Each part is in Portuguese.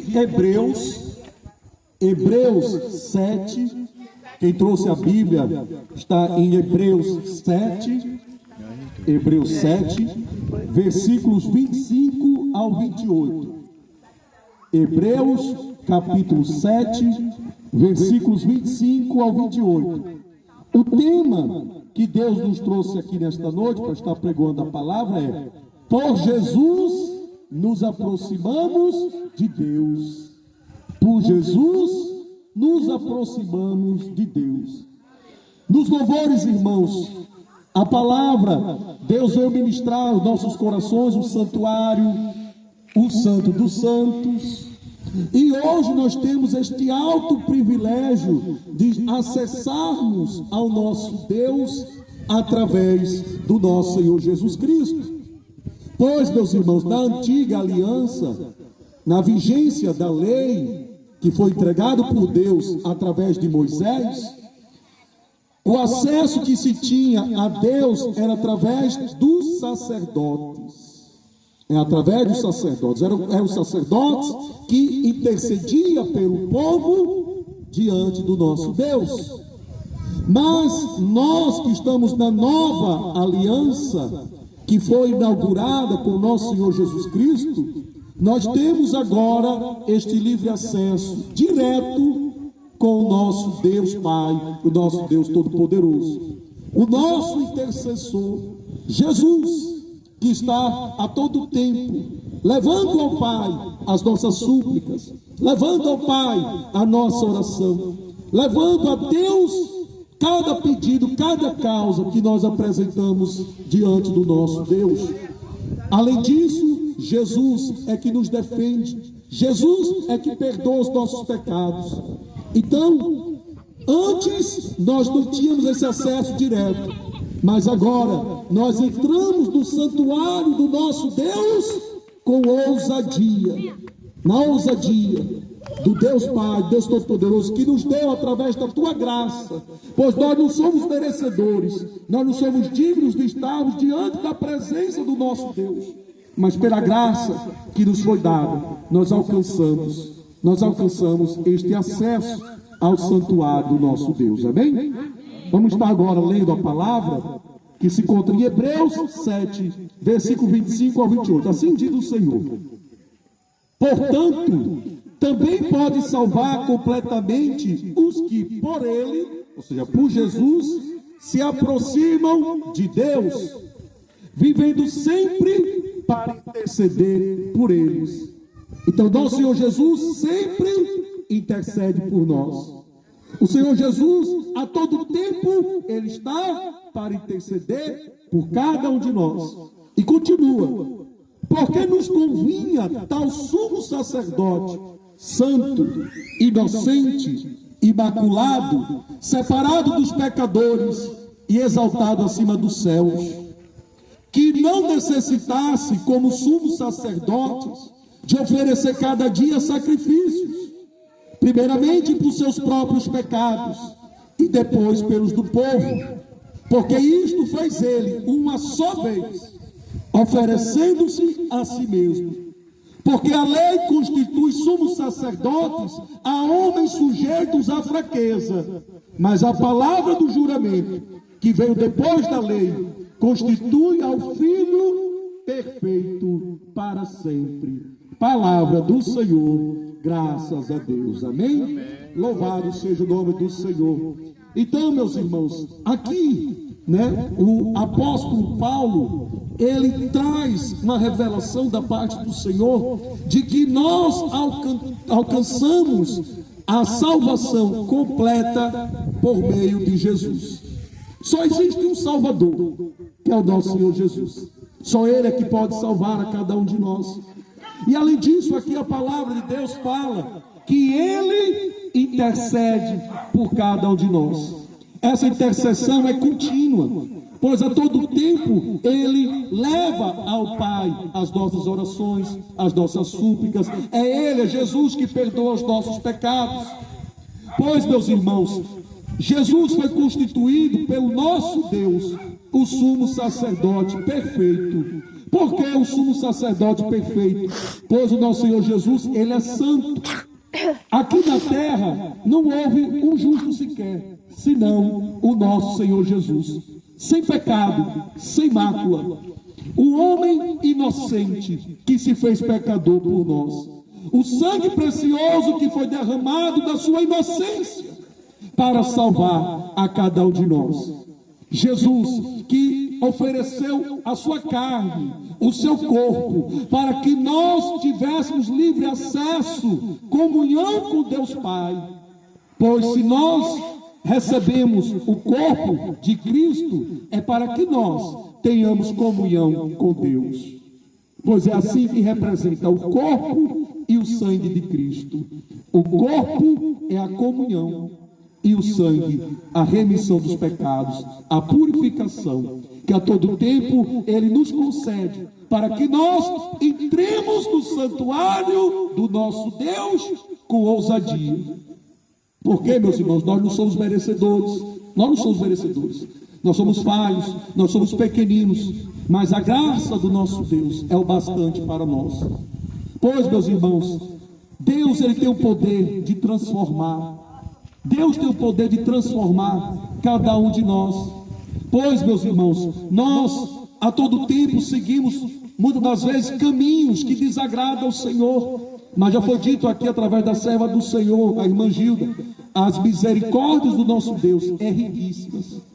de Hebreus 7, quem trouxe a Bíblia está em Hebreus 7, versículos 25 ao 28. Hebreus capítulo 7, versículos 25 ao 28. O tema que Deus nos trouxe aqui nesta noite para estar pregando a palavra é: por Jesus nos aproximamos de Deus. Por Jesus nos aproximamos de Deus. Nos louvores, irmãos, a palavra, Deus veio ministrar aos nossos corações o santuário, o Santo dos Santos. E hoje nós temos este alto privilégio de acessarmos ao nosso Deus através do nosso Senhor Jesus Cristo. Pois, meus irmãos, na antiga aliança, na vigência da lei que foi entregado por Deus através de Moisés, o acesso que se tinha a Deus era através dos sacerdotes. Através dos sacerdotes. Eram os sacerdotes que intercediam pelo povo diante do nosso Deus. Mas nós que estamos na nova aliança, que foi inaugurada com o nosso Senhor Jesus Cristo, nós temos agora este livre acesso direto com o nosso Deus Pai, o nosso Deus Todo-Poderoso, o nosso intercessor, Jesus, que está a todo tempo levando ao Pai as nossas súplicas, levando ao Pai a nossa oração, levando a Deus cada pedido, cada causa que nós apresentamos diante do nosso Deus. Além disso, Jesus é que nos defende, Jesus é que perdoa os nossos pecados. Então, antes nós não tínhamos esse acesso direto, mas agora nós entramos no santuário do nosso Deus com ousadia, na ousadia do Deus Pai, Deus Todo-Poderoso, que nos deu através da tua graça, pois nós não somos merecedores, nós não somos dignos de estarmos diante da presença do nosso Deus, mas pela graça que nos foi dada, nós alcançamos este acesso ao santuário do nosso Deus, amém? Vamos estar agora lendo a palavra que se encontra em Hebreus 7, versículo 25 ao 28. Assim diz o Senhor: portanto, também pode salvar completamente os que por ele, ou seja, por Jesus, se aproximam de Deus, vivendo sempre para interceder por eles. Então, nosso Senhor Jesus sempre intercede por nós. O Senhor Jesus, a todo tempo, Ele está para interceder por cada um de nós. E continua: porque nos convinha tal sumo sacerdote, santo, inocente, imaculado, separado dos pecadores e exaltado acima dos céus, que não necessitasse, como sumos sacerdotes, de oferecer cada dia sacrifícios, primeiramente por seus próprios pecados e depois pelos do povo, porque isto fez ele uma só vez, oferecendo-se a si mesmo. Porque a lei constitui sumos sacerdotes a homens sujeitos à fraqueza, mas a palavra do juramento, que veio depois da lei, constitui ao Filho perfeito para sempre. Palavra do Senhor, graças a Deus, amém? Louvado seja o nome do Senhor. Então, meus irmãos, aqui, o apóstolo Paulo, ele traz uma revelação da parte do Senhor, de que nós alcançamos a salvação completa por meio de Jesus. Só existe um Salvador, que é o nosso Senhor Jesus. Só Ele é que pode salvar a cada um de nós. E além disso, aqui a palavra de Deus fala que Ele intercede por cada um de nós. Essa intercessão é contínua, pois a todo tempo Ele leva ao Pai as nossas orações, as nossas súplicas. É Ele, é Jesus, que perdoa os nossos pecados. Pois, meus irmãos, Jesus foi constituído pelo nosso Deus, o sumo sacerdote perfeito, Porque o sumo sacerdote perfeito, pois o nosso Senhor Jesus, ele é santo. Aqui na terra não houve um justo sequer, senão o nosso Senhor Jesus, sem pecado, sem mácula, o homem inocente que se fez pecador por nós, o sangue precioso que foi derramado da sua inocência para salvar a cada um de nós. Jesus que ofereceu a sua carne, o seu corpo, para que nós tivéssemos livre acesso, comunhão com Deus Pai. Pois se nós recebemos o corpo de Cristo, é para que nós tenhamos comunhão com Deus. Pois é assim que representa o corpo e o sangue de Cristo. O corpo é a comunhão e o sangue, a remissão dos pecados, a purificação, que a todo tempo Ele nos concede, para que nós entremos no santuário do nosso Deus com ousadia. Porque, meus irmãos, nós não somos merecedores, nós somos falhos, nós somos pequeninos, mas a graça do nosso Deus é o bastante para nós. Pois, meus irmãos, Deus ele tem o poder de transformar. Deus tem o poder de transformar cada um de nós. Pois, meus irmãos, nós a todo tempo seguimos muitas das vezes caminhos que desagradam ao Senhor. Mas já foi dito aqui através da serva do Senhor, a irmã Gilda, as misericórdias do nosso Deus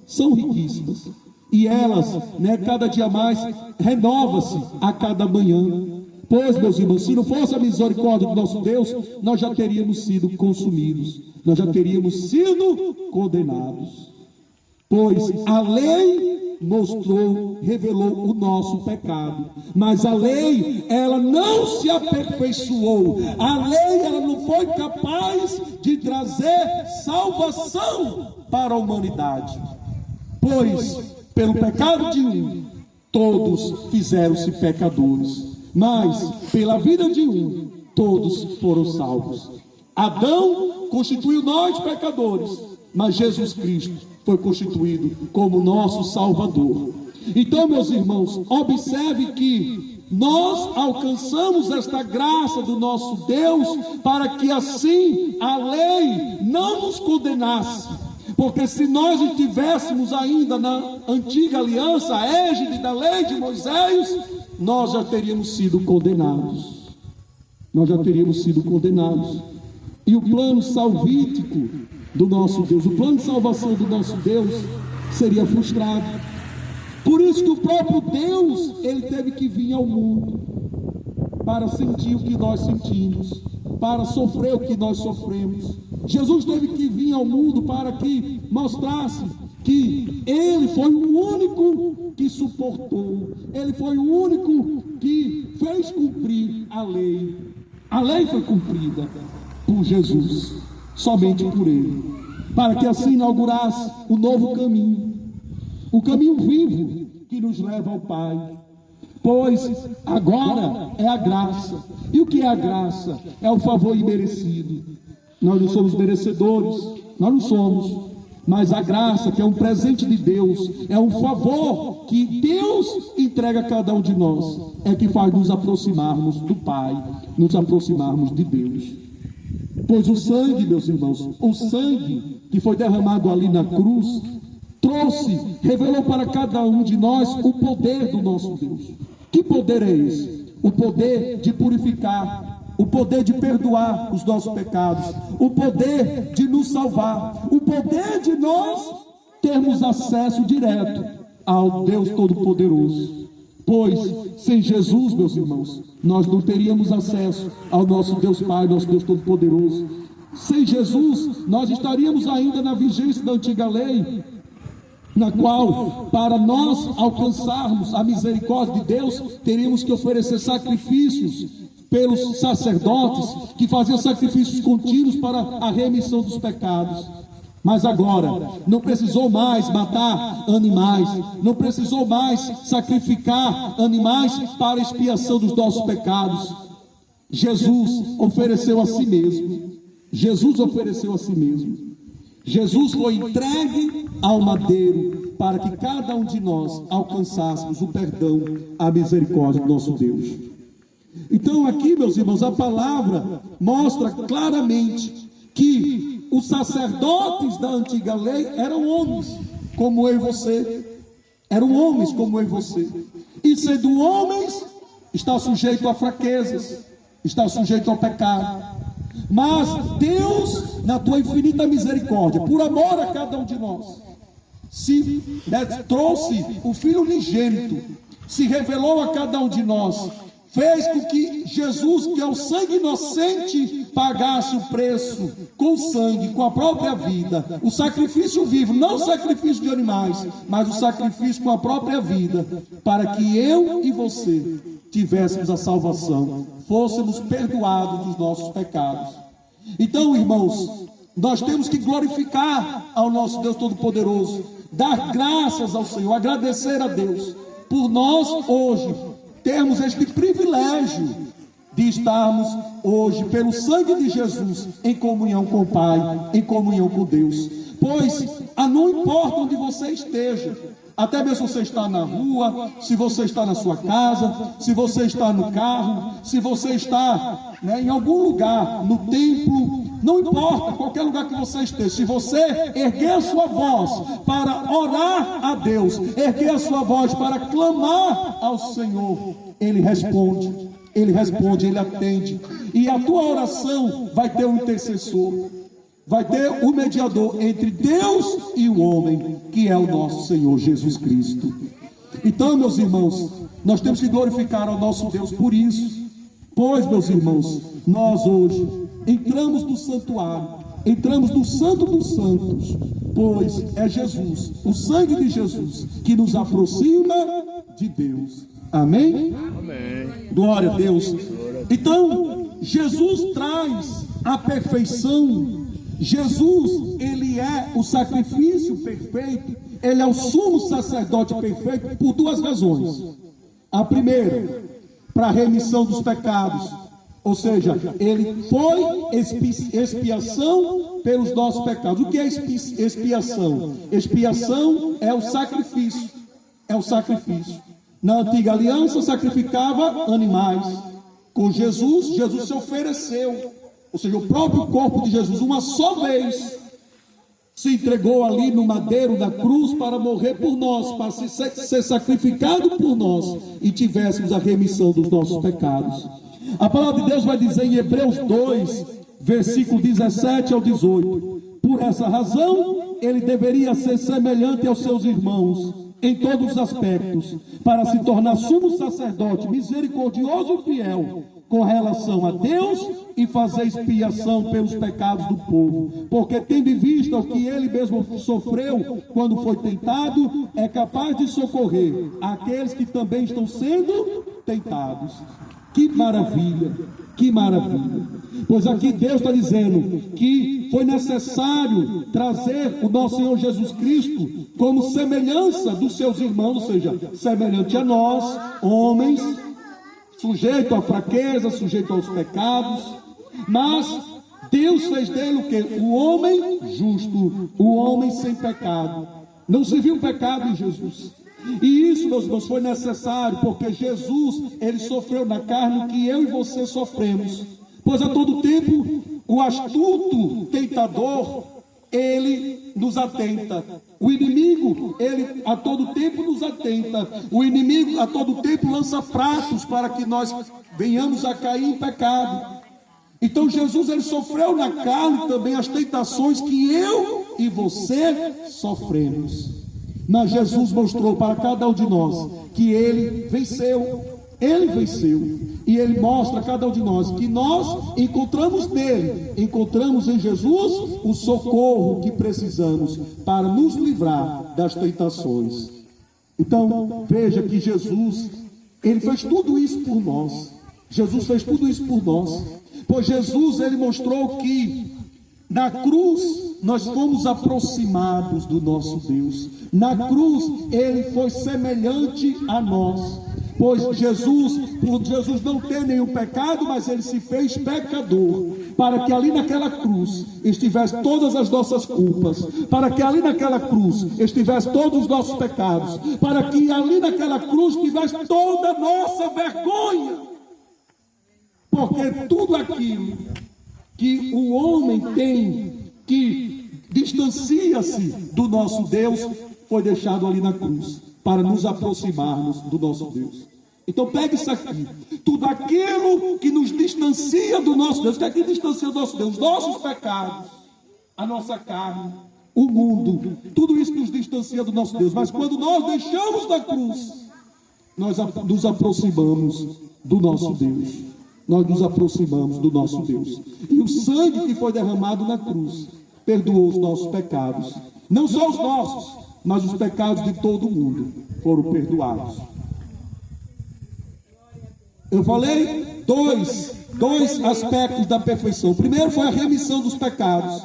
são riquíssimas. E elas, cada dia mais, renova-se a cada manhã. Pois, meus irmãos, se não fosse a misericórdia do nosso Deus, nós já teríamos sido consumidos, nós já teríamos sido condenados. Pois a lei revelou o nosso pecado, mas a lei, ela não se aperfeiçoou, a lei, ela não foi capaz de trazer salvação para a humanidade. Pois, pelo pecado de um, todos fizeram-se pecadores, mas pela vida de um, todos foram salvos. Adão constituiu nós pecadores, mas Jesus Cristo foi constituído como nosso Salvador. Então, meus irmãos, observe que nós alcançamos esta graça do nosso Deus para que assim a lei não nos condenasse. Porque se nós estivéssemos ainda na antiga aliança, a égide da lei de Moisés, nós já teríamos sido condenados. E o plano salvífico do nosso Deus, o plano de salvação do nosso Deus seria frustrado. Por isso que o próprio Deus, ele teve que vir ao mundo para sentir o que nós sentimos, para sofrer o que nós sofremos. Jesus teve que vir ao mundo para que mostrasse que ele foi o único que suportou, ele foi o único que fez cumprir a lei. A lei foi cumprida por Jesus, somente por ele, para que assim inaugurasse o novo caminho, o caminho vivo que nos leva ao Pai. Pois agora é a graça. E o que é a graça? É o favor imerecido. Nós não somos merecedores, nós não somos, mas a graça, que é um presente de Deus, é um favor que Deus entrega a cada um de nós, é que faz nos aproximarmos do Pai, nos aproximarmos de Deus. Pois o sangue, meus irmãos, o sangue que foi derramado ali na cruz, revelou para cada um de nós o poder do nosso Deus. Que poder é esse? O poder de purificar, o poder de perdoar os nossos pecados, o poder de nos salvar, o poder de nós termos acesso direto ao Deus Todo-Poderoso. Pois sem Jesus, meus irmãos, nós não teríamos acesso ao nosso Deus Pai, nosso Deus Todo-Poderoso. Sem Jesus, nós estaríamos ainda na vigência da antiga lei, na qual, para nós alcançarmos a misericórdia de Deus, teríamos que oferecer sacrifícios pelos sacerdotes, que faziam sacrifícios contínuos para a remissão dos pecados. Mas agora, não precisou mais matar animais, não precisou mais sacrificar animais para a expiação dos nossos pecados. Jesus ofereceu a si mesmo. Jesus foi entregue ao madeiro para que cada um de nós alcançássemos o perdão, a misericórdia do nosso Deus. Então aqui, meus irmãos, a palavra mostra claramente que os sacerdotes da antiga lei eram homens como eu e você. Eram homens como eu e você. E sendo homens, está sujeito a fraquezas, está sujeito ao pecado. Mas Deus, na tua infinita misericórdia, por amor a cada um de nós, trouxe o Filho unigênito, se revelou a cada um de nós, fez com que Jesus, que é o sangue inocente, pagasse o preço com sangue, com a própria vida, o sacrifício vivo, não o sacrifício de animais, mas o sacrifício com a própria vida, para que eu e você tivéssemos a salvação, fôssemos perdoados dos nossos pecados. Então, irmãos, nós temos que glorificar ao nosso Deus Todo-Poderoso, dar graças ao Senhor, agradecer a Deus por nós hoje termos este privilégio de estarmos hoje, pelo sangue de Jesus, em comunhão com o Pai, em comunhão com Deus. Pois não importa onde você esteja, até mesmo se você está na rua, se você está na sua casa, se você está no carro, se você está em algum lugar, no templo, não importa, qualquer lugar que você esteja, se você erguer a sua voz para orar a Deus, erguer a sua voz para clamar ao Senhor, Ele responde, Ele atende, e a tua oração vai ter um intercessor, vai ter um mediador entre Deus e o homem, que é o nosso Senhor Jesus Cristo. Então, meus irmãos, nós temos que glorificar ao nosso Deus por isso. Pois, meus irmãos, nós hoje entramos no santuário, entramos no Santo dos Santos, pois é Jesus, o sangue de Jesus, que nos aproxima de Deus. Amém? Amém. Glória a Deus. Então, Jesus traz a perfeição. Jesus, ele é o sacrifício perfeito, ele é o sumo sacerdote perfeito por duas razões. A primeira, para a remissão dos pecados, ou seja, ele foi expiação pelos nossos pecados. O que é expiação? Expiação é o sacrifício, Na antiga aliança sacrificava animais. Com Jesus, Jesus se ofereceu, ou seja, o próprio corpo de Jesus, uma só vez, se entregou ali no madeiro da cruz para morrer por nós, para ser sacrificado por nós e tivéssemos a remissão dos nossos pecados. A palavra de Deus vai dizer em Hebreus 2, versículo 17 ao 18: por essa razão, ele deveria ser semelhante aos seus irmãos em todos os aspectos, para se tornar sumo sacerdote misericordioso e fiel com relação a Deus e fazer expiação pelos pecados do povo, porque tendo em vista o que ele mesmo sofreu quando foi tentado, é capaz de socorrer aqueles que também estão sendo tentados. Que maravilha, que maravilha. Pois aqui Deus está dizendo que foi necessário trazer o nosso Senhor Jesus Cristo como semelhança dos seus irmãos, ou seja, semelhante a nós, homens, sujeito à fraqueza, sujeito aos pecados, mas Deus fez dele o quê? O homem justo, o homem sem pecado. Não se viu pecado em Jesus. E isso, meus irmãos, foi necessário, porque Jesus, ele sofreu na carne o que eu e você sofremos. Pois a todo tempo, o astuto tentador, ele nos atenta. O inimigo, ele a todo tempo nos atenta. O inimigo a todo tempo lança pratos para que nós venhamos a cair em pecado. Então Jesus, ele sofreu na carne também as tentações que eu e você sofremos. Mas Jesus mostrou para cada um de nós que ele venceu. Ele venceu. E ele mostra a cada um de nós que nós encontramos nele, encontramos em Jesus o socorro que precisamos para nos livrar das tentações. Então, veja que Jesus, ele fez tudo isso por nós. Jesus fez tudo isso por nós. Pois Jesus, ele mostrou que na cruz nós fomos aproximados do nosso Deus. Na cruz ele foi semelhante a nós. pois Jesus não tem nenhum pecado, mas ele se fez pecador, para que ali naquela cruz estivesse todas as nossas culpas, para que ali naquela cruz estivesse todos os nossos pecados, para que ali naquela cruz estivesse toda a nossa vergonha, porque tudo aquilo que o homem tem, que distancia-se do nosso Deus, foi deixado ali na cruz, para nos aproximarmos do nosso Deus. Então pegue isso aqui, tudo aquilo que nos distancia do nosso Deus. O que é que distancia do nosso Deus? Os nossos pecados, a nossa carne, o mundo, tudo isso nos distancia do nosso Deus. Mas quando nós deixamos da cruz, nós nos aproximamos do nosso Deus. Nós nos aproximamos do nosso Deus. E o sangue que foi derramado na cruz perdoou os nossos pecados. Não só os nossos, mas os pecados de todo mundo foram perdoados. Eu falei dois aspectos da perfeição. O primeiro foi a remissão dos pecados.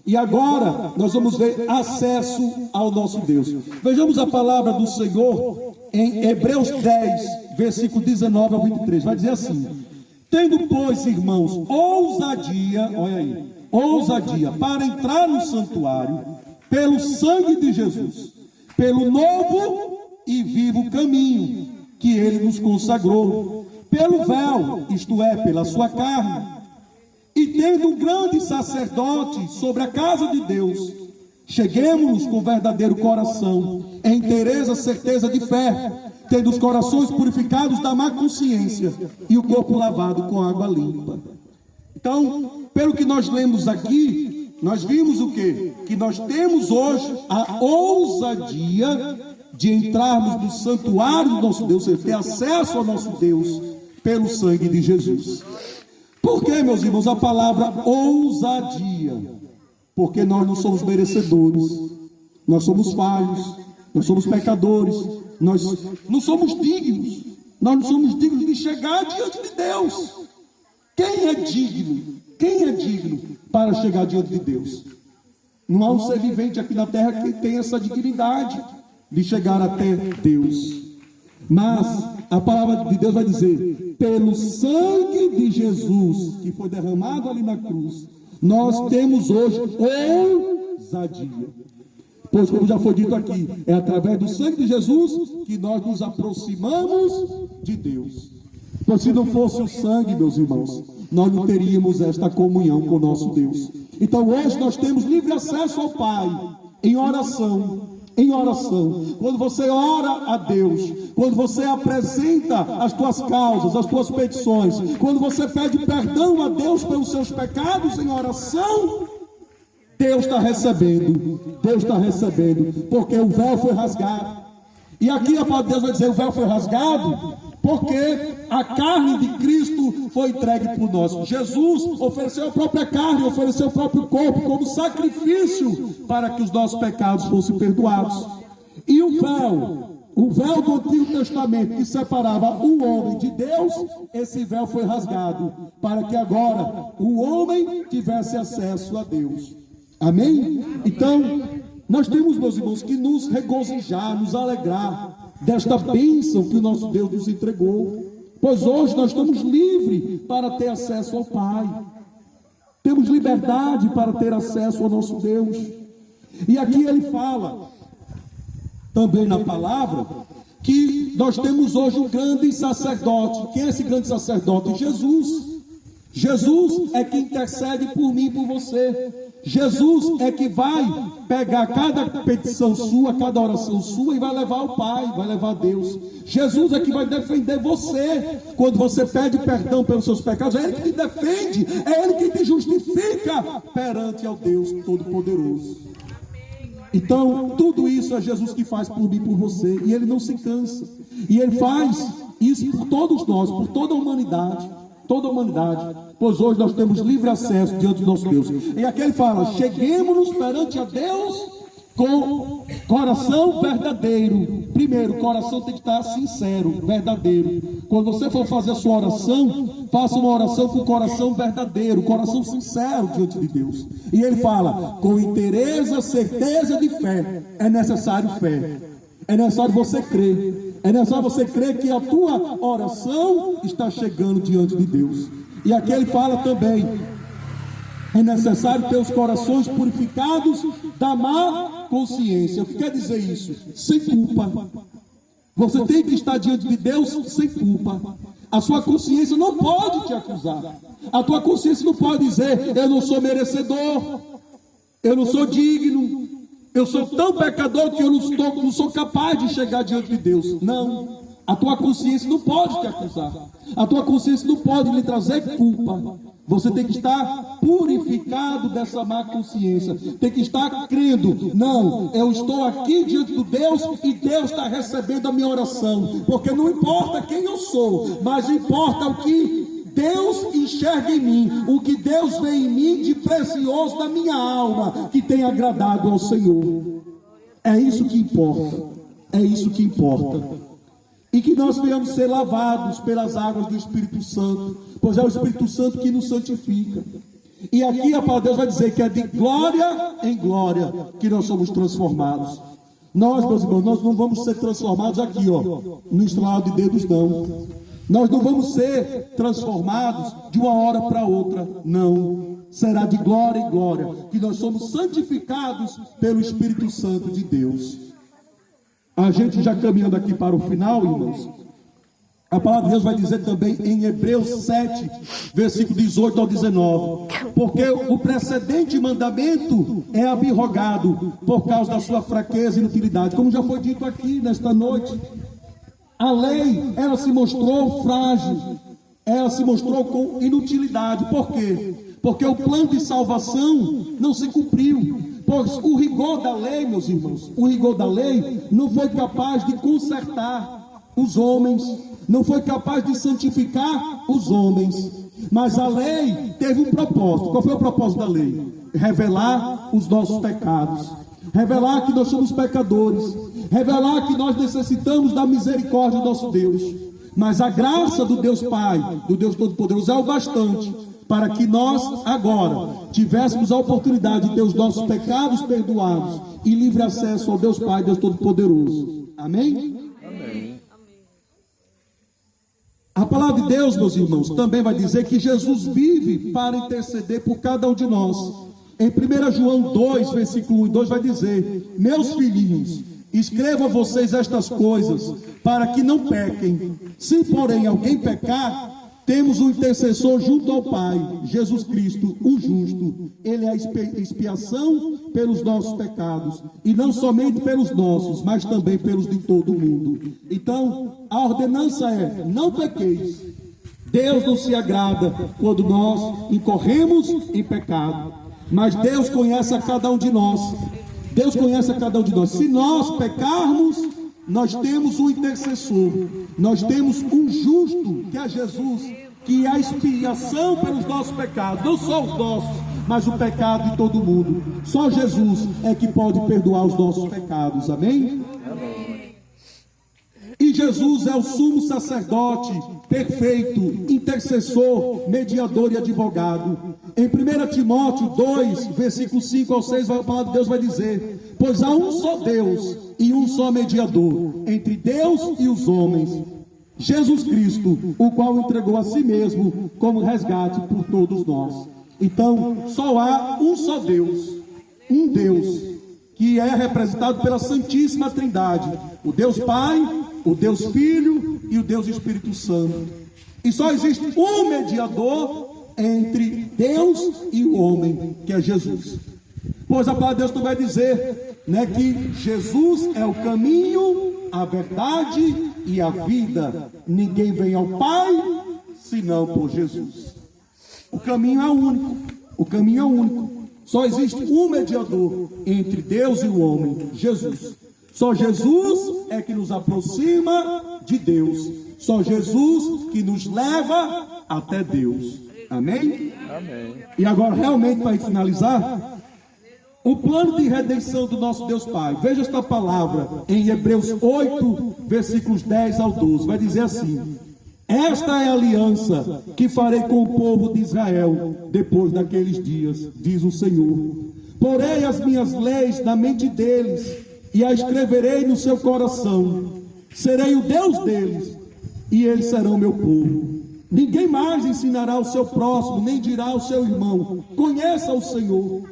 E agora nós vamos ver acesso ao nosso Deus. Vejamos a palavra do Senhor em Hebreus 10, versículo 19 ao 23. Vai dizer assim: tendo, pois, irmãos, ousadia, olha aí, ousadia para entrar no santuário, pelo sangue de Jesus, pelo novo e vivo caminho que ele nos consagrou, pelo véu, isto é, pela sua carne, e tendo um grande sacerdote sobre a casa de Deus, cheguemos-nos com verdadeiro coração, em inteireza, certeza de fé, tendo os corações purificados da má consciência e o corpo lavado com água limpa. Então, pelo que nós lemos aqui, nós vimos o quê? Que nós temos hoje a ousadia de entrarmos no santuário do nosso Deus, ter acesso ao nosso Deus pelo sangue de Jesus. Por que, meus irmãos, a palavra ousadia? Porque nós não somos merecedores, nós somos falhos, nós somos pecadores, nós não somos dignos, nós não somos dignos de chegar diante de Deus. Quem é digno? Quem é digno para chegar diante de Deus? Não há um ser vivente aqui na terra que tenha essa dignidade de chegar até Deus. Mas a palavra de Deus vai dizer: pelo sangue de Jesus que foi derramado ali na cruz, nós temos hoje ousadia. Pois, como já foi dito aqui, é através do sangue de Jesus que nós nos aproximamos de Deus. Pois se não fosse o sangue, meus irmãos, nós não teríamos esta comunhão com o nosso Deus. Então hoje nós temos livre acesso ao Pai em oração. Em oração, quando você ora a Deus, quando você apresenta as tuas causas, as tuas petições, quando você pede perdão a Deus pelos seus pecados em oração, Deus está recebendo, porque o véu foi rasgado. E aqui a palavra de Deus vai dizer: o véu foi rasgado porque a carne de Cristo foi entregue por nós. Jesus ofereceu a própria carne, ofereceu o próprio corpo como sacrifício para que os nossos pecados fossem perdoados. E o véu do Antigo Testamento que separava o homem de Deus, esse véu foi rasgado para que agora o homem tivesse acesso a Deus. Amém? Então, nós temos, meus irmãos, que nos regozijar, nos alegrar desta bênção que o nosso Deus nos entregou, pois hoje nós estamos livres para ter acesso ao Pai, temos liberdade para ter acesso ao nosso Deus. E aqui ele fala também na palavra que nós temos hoje um grande sacerdote. Quem é esse grande sacerdote? Jesus. Jesus é que intercede por mim e por você. Jesus é que vai pegar cada petição sua, cada oração sua e vai levar ao Pai, vai levar a Deus. Jesus é que vai defender você. Quando você pede perdão pelos seus pecados, é Ele que te defende, é Ele que te justifica perante ao Deus Todo-Poderoso. Então, tudo isso é Jesus que faz por mim e por você, e Ele não se cansa. E Ele faz isso por todos nós, por toda a humanidade. Toda a humanidade, pois hoje nós temos livre acesso diante do nosso Deus. E aqui ele fala: cheguemos-nos perante a Deus com coração verdadeiro. Primeiro, o coração tem que estar sincero, verdadeiro. Quando você for fazer a sua oração, faça uma oração com o coração verdadeiro, coração sincero diante de Deus. E ele fala: com inteireza, certeza de fé. É necessário fé. É necessário você crer É necessário você crer que a tua oração está chegando diante de Deus. E aqui ele fala também, é necessário ter os corações purificados da má consciência. O que quer dizer isso? Sem culpa. Você tem que estar diante de Deus sem culpa. A sua consciência não pode te acusar. A tua consciência não pode dizer: eu não sou merecedor, eu não sou digno, eu sou tão pecador que eu não sou capaz de chegar diante de Deus. Não. A tua consciência não pode te acusar. A tua consciência não pode lhe trazer culpa. Você tem que estar purificado dessa má consciência. Tem que estar crendo: não, eu estou aqui diante de Deus e Deus está recebendo a minha oração. Porque não importa quem eu sou, mas importa o que Deus enxerga em mim, o que Deus vê em mim de precioso na minha alma, que tem agradado ao Senhor. É isso que importa. É isso que importa. E que nós venhamos ser lavados pelas águas do Espírito Santo, pois é o Espírito Santo que nos santifica. E aqui a palavra de Deus vai dizer que é de glória em glória que nós somos transformados. Nós, meus irmãos, nós não vamos ser transformados aqui, no estralar de dedos, não. Nós não vamos ser transformados de uma hora para outra, não. Será de glória em glória que nós somos santificados pelo Espírito Santo de Deus. A gente já caminhando aqui para o final, irmãos, a palavra de Deus vai dizer também em Hebreus 7, versículo 18 ao 19, porque o precedente mandamento é abrogado por causa da sua fraqueza e inutilidade, como já foi dito aqui nesta noite. A lei, ela se mostrou frágil, ela se mostrou com inutilidade. Por quê? Porque o plano de salvação não se cumpriu. Pois o rigor da lei, meus irmãos, o rigor da lei não foi capaz de consertar os homens, não foi capaz de santificar os homens. Mas a lei teve um propósito. Qual foi o propósito da lei? Revelar os nossos pecados, revelar que nós somos pecadores, revelar que nós necessitamos da misericórdia do nosso Deus. Mas a graça do Deus Pai, do Deus Todo-Poderoso, é o bastante para que nós agora tivéssemos a oportunidade de ter os nossos pecados perdoados e livre acesso ao Deus Pai, Deus Todo-Poderoso. Amém? Amém. A palavra de Deus, meus irmãos, também vai dizer que Jesus vive para interceder por cada um de nós. Em 1 João 2, versículo 1 e 2 vai dizer: meus filhinhos, escrevo a vocês estas coisas para que não pequem. Se porém alguém pecar, temos um intercessor junto ao Pai, Jesus Cristo, o justo. Ele é a expiação pelos nossos pecados, e não somente pelos nossos, mas também pelos de todo o mundo. Então, a ordenança é: não pequeis. Deus não se agrada quando nós incorremos em pecado, mas Deus conhece a cada um de nós. Deus conhece a cada um de nós. Se nós pecarmos, nós temos um intercessor, nós temos um justo, que é Jesus, que é a expiação pelos nossos pecados, não só os nossos, mas o pecado de todo mundo. Só Jesus é que pode perdoar os nossos pecados, amém? Amém. E Jesus é o sumo sacerdote, perfeito, intercessor, mediador e advogado. Em 1 Timóteo 2, versículo 5 ao 6, a palavra de Deus vai dizer: pois há um só Deus e um só mediador entre Deus e os homens, Jesus Cristo, o qual entregou a si mesmo como resgate por todos nós. Então, só há um só Deus, um Deus, que é representado pela Santíssima Trindade, o Deus Pai, o Deus Filho e o Deus Espírito Santo. E só existe um mediador entre Deus e o homem, que é Jesus. Pois a palavra de Deus também vai dizer, que Jesus é o caminho, a verdade e a vida. Ninguém vem ao Pai senão por Jesus. O caminho é único. O caminho é único. Só existe um mediador entre Deus e o homem, Jesus. Só Jesus é que nos aproxima de Deus. Só Jesus que nos leva até Deus. Amém? Amém. E agora, realmente, para finalizar, o plano de redenção do nosso Deus Pai. Veja esta palavra em Hebreus 8, versículos 10 ao 12. Vai dizer assim: esta é a aliança que farei com o povo de Israel depois daqueles dias, diz o Senhor. Porei as minhas leis na mente deles e a escreverei no seu coração. serei o Deus deles, e eles serão meu povo. Ninguém mais ensinará ao seu próximo, nem dirá ao seu irmão: conheça o Senhor,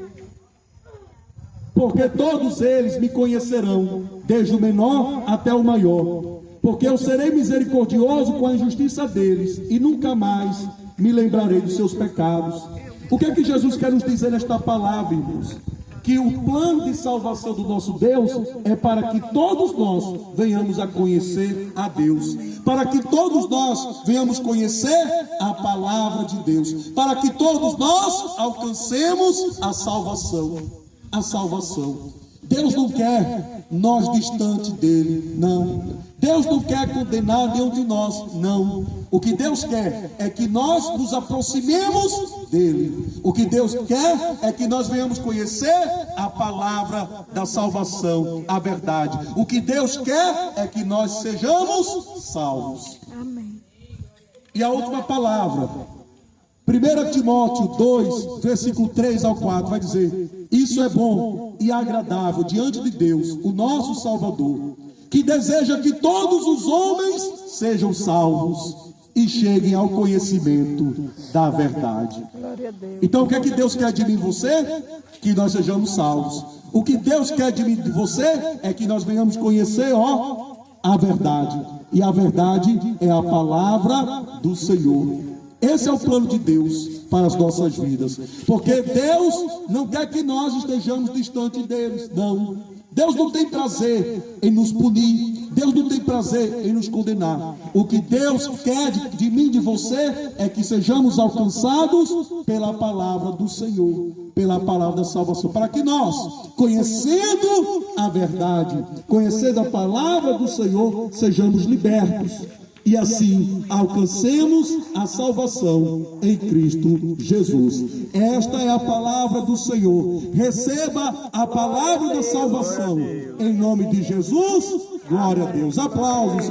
porque todos eles me conhecerão, desde o menor até o maior, porque eu serei misericordioso com a injustiça deles, e nunca mais me lembrarei dos seus pecados. O que é que Jesus quer nos dizer nesta palavra, irmãos? Que o plano de salvação do nosso Deus é para que todos nós venhamos a conhecer a Deus, para que todos nós venhamos conhecer a palavra de Deus, para que todos nós alcancemos a salvação. A salvação. Deus não quer nós distante dele, não. Deus não quer condenar nenhum de nós, não. O que Deus quer é que nós nos aproximemos dele. O que Deus quer é que nós venhamos conhecer a palavra da salvação, a verdade. O que Deus quer é que nós sejamos salvos. Amém. E a última palavra, 1 Timóteo 2, versículo 3 ao 4, vai dizer: isso é bom e agradável diante de Deus, o nosso Salvador, que deseja que todos os homens sejam salvos e cheguem ao conhecimento da verdade. Glória a Deus. Então o que é que Deus quer de mim e você? Que nós sejamos salvos. O que Deus quer de mim e de você é que nós venhamos conhecer, a verdade. E a verdade é a palavra do Senhor. Esse é o plano de Deus para as nossas vidas, porque Deus não quer que nós estejamos distante deles, não. Deus não tem prazer em nos punir, Deus não tem prazer em nos condenar. O que Deus quer de mim e de você é que sejamos alcançados pela palavra do Senhor, pela palavra da salvação, para que nós, conhecendo a verdade, conhecendo a palavra do Senhor, sejamos libertos. E assim alcancemos a salvação em Cristo Jesus. Esta é a palavra do Senhor. Receba a palavra da salvação em nome de Jesus. Glória a Deus. Aplausos.